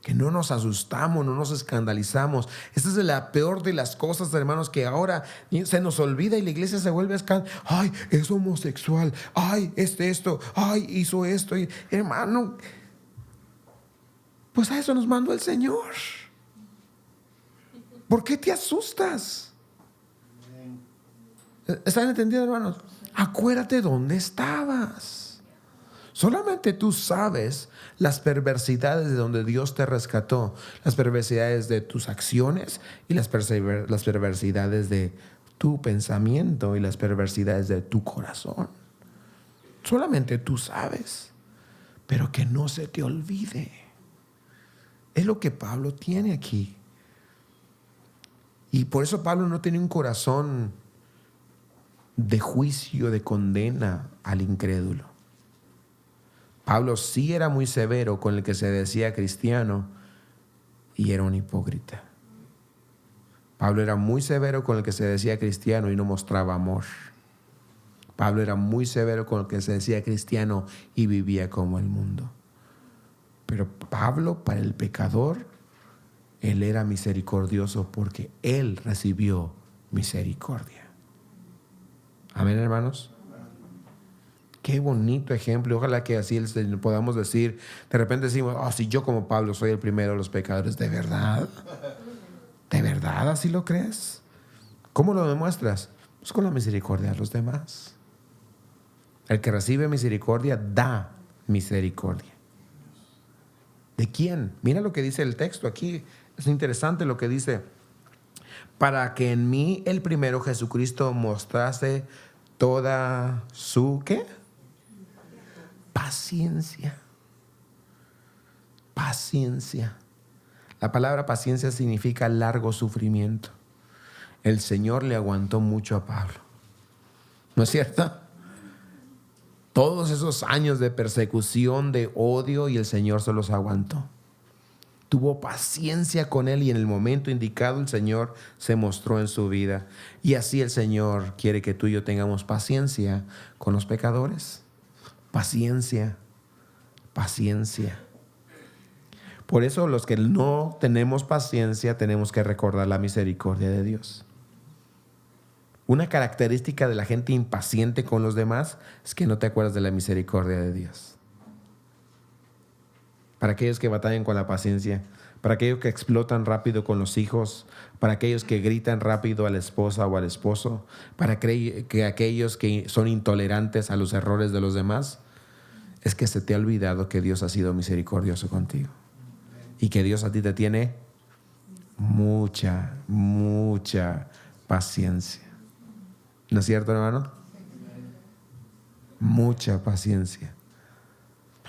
Que no nos asustamos, no nos escandalizamos. Esta es la peor de las cosas, hermanos, que ahora se nos olvida y la iglesia se vuelve ay, es homosexual, ay, esto, ay, hizo esto. Y, hermano, pues a eso nos mandó el Señor. ¿Por qué te asustas? ¿Están entendiendo, hermanos? Acuérdate dónde estabas. Solamente tú sabes las perversidades de donde Dios te rescató, las perversidades de tus acciones y las perversidades de tu pensamiento y las perversidades de tu corazón. Solamente tú sabes, pero que no se te olvide. Es lo que Pablo tiene aquí. Y por eso Pablo no tiene un corazón de juicio, de condena al incrédulo. Pablo sí era muy severo con el que se decía cristiano y era un hipócrita. Pablo era muy severo con el que se decía cristiano y no mostraba amor. Pablo era muy severo con el que se decía cristiano y vivía como el mundo. Pero Pablo, para el pecador, él era misericordioso porque él recibió misericordia. Amén, hermanos. Qué bonito ejemplo. Ojalá que así podamos decir. De repente decimos, si yo como Pablo soy el primero de los pecadores. ¿De verdad? ¿De verdad así lo crees? ¿Cómo lo demuestras? Pues con la misericordia de los demás. El que recibe misericordia da misericordia. ¿De quién? Mira lo que dice el texto aquí. Es interesante lo que dice. Para que en mí el primero Jesucristo mostrase toda su ¿qué? Paciencia. Paciencia. La palabra paciencia significa largo sufrimiento. El Señor le aguantó mucho a Pablo. ¿No es cierto? Todos esos años de persecución, de odio, y el Señor se los aguantó. Tuvo paciencia con él y en el momento indicado el Señor se mostró en su vida. Y así el Señor quiere que tú y yo tengamos paciencia con los pecadores. Paciencia, paciencia. Por eso los que no tenemos paciencia tenemos que recordar la misericordia de Dios. Una característica de la gente impaciente con los demás es que no te acuerdas de la misericordia de Dios. Para aquellos que batallan con la paciencia, para aquellos que explotan rápido con los hijos, para aquellos que gritan rápido a la esposa o al esposo, para aquellos que son intolerantes a los errores de los demás, es que se te ha olvidado que Dios ha sido misericordioso contigo y que Dios a ti te tiene mucha, mucha paciencia. ¿No es cierto, hermano? Mucha paciencia.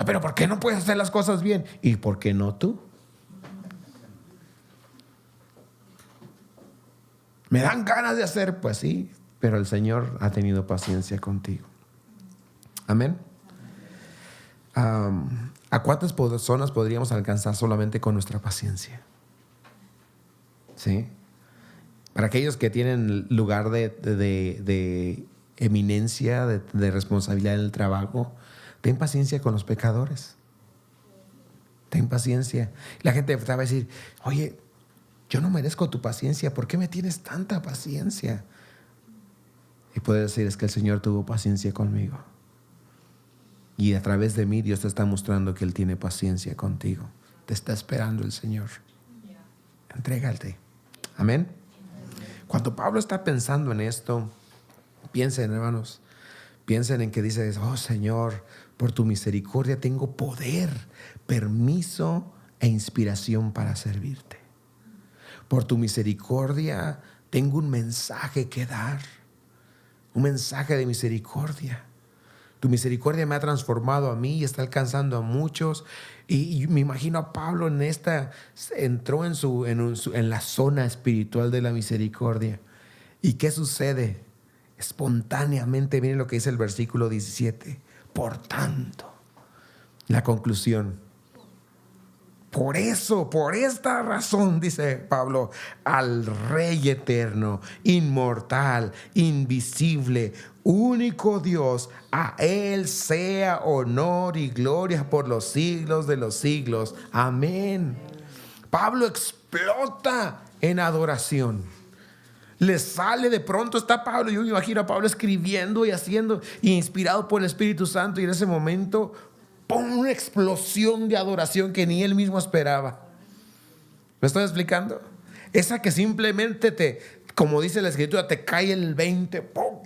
Pero ¿por qué no puedes hacer las cosas bien? ¿Y por qué no tú? ¿Me dan ganas de hacer? Pues sí, pero el Señor ha tenido paciencia contigo. Amén. ¿A cuántas personas podríamos alcanzar solamente con nuestra paciencia? ¿Sí? Para aquellos que tienen lugar de eminencia, de responsabilidad en el trabajo, ten paciencia con los pecadores. Ten paciencia. La gente te va a decir, oye, yo no merezco tu paciencia. ¿Por qué me tienes tanta paciencia? Y puedes decir, es que el Señor tuvo paciencia conmigo. Y a través de mí Dios te está mostrando que Él tiene paciencia contigo. Te está esperando el Señor. Entrégate. Amén. Cuando Pablo está pensando en esto, piensen, hermanos, piensen en que dice, oh Señor, por tu misericordia tengo poder, permiso e inspiración para servirte. Por tu misericordia tengo un mensaje que dar, un mensaje de misericordia. Tu misericordia me ha transformado a mí y está alcanzando a muchos. Y me imagino a Pablo entró en la zona espiritual de la misericordia. ¿Y qué sucede? Espontáneamente, miren lo que dice el versículo 17. Por tanto, la conclusión. Por eso, por esta razón, dice Pablo, al Rey eterno, inmortal, invisible, único Dios, a Él sea honor y gloria por los siglos de los siglos. Amén. Pablo explota en adoración. Le sale de pronto, está Pablo, yo me imagino a Pablo escribiendo y haciendo, y inspirado por el Espíritu Santo, y en ese momento ¡pum!, una explosión de adoración que ni él mismo esperaba. ¿Me estoy explicando? Esa que simplemente como dice la Escritura, te cae el 20, ¡pum!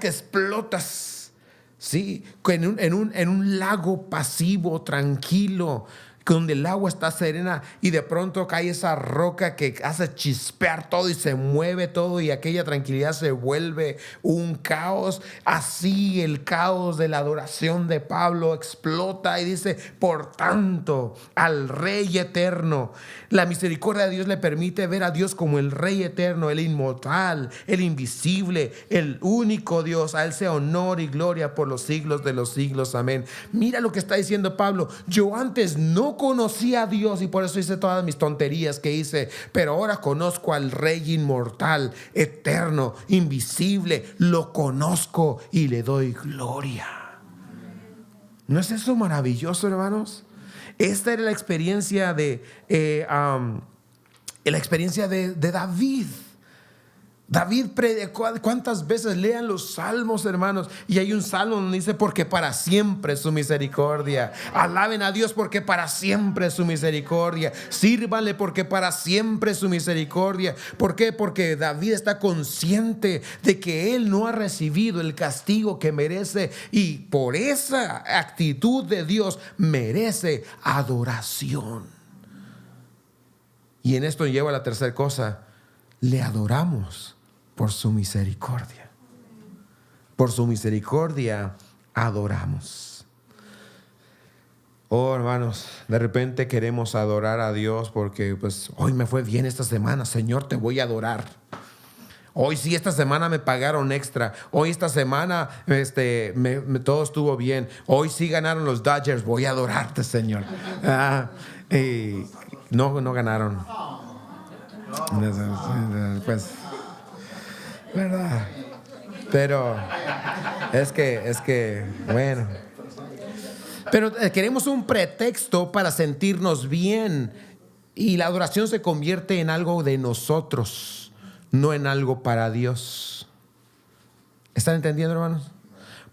Que explotas. Sí, en un lago pasivo, tranquilo, donde el agua está serena y de pronto cae esa roca que hace chispear todo y se mueve todo y aquella tranquilidad se vuelve un caos. Así el caos de la adoración de Pablo explota y dice: por tanto, al Rey eterno. La misericordia de Dios le permite ver a Dios como el Rey eterno, el inmortal, el invisible, el único Dios. A Él sea honor y gloria por los siglos de los siglos. Amén. Mira lo que está diciendo Pablo: yo antes no conocía a Dios y por eso hice todas mis tonterías que hice, pero ahora conozco al Rey inmortal, eterno, invisible. Lo conozco y le doy gloria. ¿No es eso maravilloso, hermanos? Esta era la experiencia de David. David predicó. ¿Cuántas veces lean los salmos, hermanos? Y hay un salmo donde dice: porque para siempre es su misericordia. Alaben a Dios porque para siempre es su misericordia. Sírvanle porque para siempre es su misericordia. ¿Por qué? Porque David está consciente de que él no ha recibido el castigo que merece, y por esa actitud de Dios merece adoración. Y en esto lleva a la tercera cosa: le adoramos por su misericordia. Por su misericordia adoramos. Oh, hermanos, de repente queremos adorar a Dios porque pues hoy me fue bien esta semana. Señor, te voy a adorar. Hoy sí, esta semana me pagaron extra. Hoy esta semana todo estuvo bien. Hoy sí ganaron los Dodgers. Voy a adorarte, Señor. No ganaron. Pues, ¿verdad? Pero es que, bueno. Pero queremos un pretexto para sentirnos bien, y la adoración se convierte en algo de nosotros, no en algo para Dios. ¿Están entendiendo, hermanos?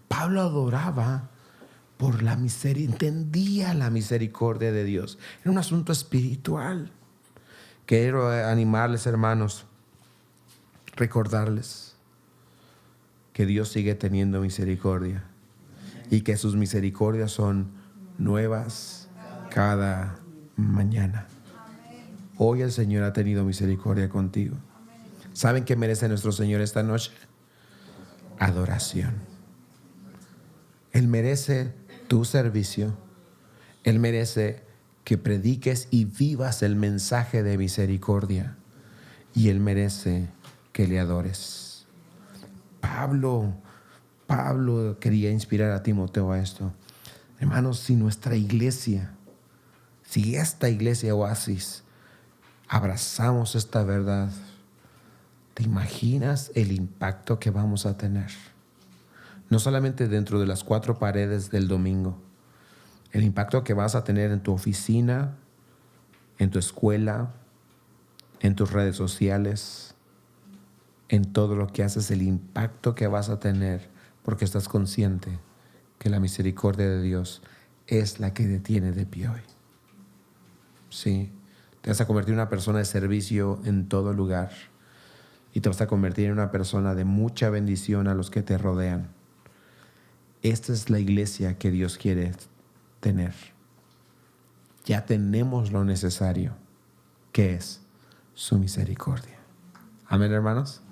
Pablo adoraba por la misericordia, entendía la misericordia de Dios. Era un asunto espiritual. Quiero animarles, hermanos, recordarles que Dios sigue teniendo misericordia y que sus misericordias son nuevas cada mañana. Hoy el Señor ha tenido misericordia contigo. ¿Saben qué merece nuestro Señor esta noche? Adoración. Él merece tu servicio. Él merece que prediques y vivas el mensaje de misericordia, y Él merece que le adores. Pablo quería inspirar a Timoteo a esto. Hermanos, si nuestra iglesia, si esta iglesia Oasis abrazamos esta verdad, ¿te imaginas el impacto que vamos a tener? No solamente dentro de las 4 paredes del domingo, el impacto que vas a tener en tu oficina, en tu escuela, en tus redes sociales, en todo lo que haces, el impacto que vas a tener porque estás consciente que la misericordia de Dios es la que te tiene de pie hoy. Sí, te vas a convertir en una persona de servicio en todo lugar, y te vas a convertir en una persona de mucha bendición a los que te rodean. Esta es la iglesia que Dios quiere tener. Ya tenemos lo necesario, que es su misericordia. Amén, hermanos.